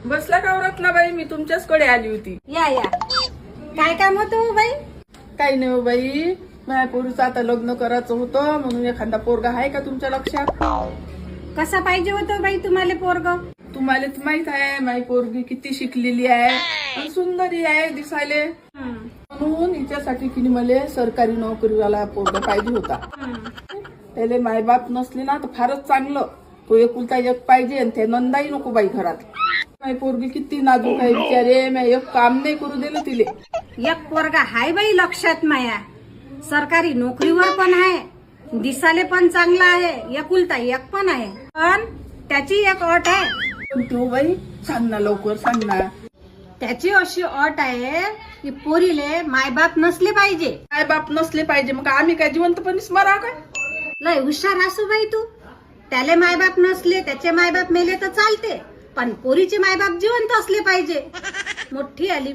बसला का रत्ना बाई? मी तुमच्याचकडे आली होती. या या. काय काम होतं हो बाई? काही नाही हो बाई, माझ्या पोरीचं आता लग्न करायचं होतं, म्हणून एखादा पोरगा आहे का तुमच्या लक्षात? कसा पाहिजे होतं बाई तुम्हाला पोरग? तुम्हाला तर माहित आहे माझी पोरगी किती शिकलेली आहे आणि सुंदरी आहे दिसायले, म्हणून हिच्यासाठी की मला सरकारी नोकरीवाला पोरगा पाहिजे होता. त्याला मायबाप नसले ना तर फारच चांगलं. तो एकुलता एक पाहिजे आणि ते नंदाही नको बाई घरात. माझी पोरगी किती नाजूक आहे बिचारे, मी एक काम नाही करू दिलं तिले. एक पोरगा हाय बाई लक्षात माया. सरकारी नोकरीवर पण आहे, दिसाले पण चांगला आहे, एकुलता एक पण आहे. पण त्याची एक अट आहे. तू बाई सांग ना, लवकर सांग ना. त्याची अशी अट आहे की पोरीले मायबाप नसले पाहिजे. काय बाप नसले पाहिजे? मग आम्ही काय जिवंतपणीच मरा काय? लय हुशार असू बाई तू. त्याले मायबाप नसले, त्याचे मायबाप मेले तर चालते, पण पोरीचे मायबाप जिवंत असले पाहिजे. मोठी आली.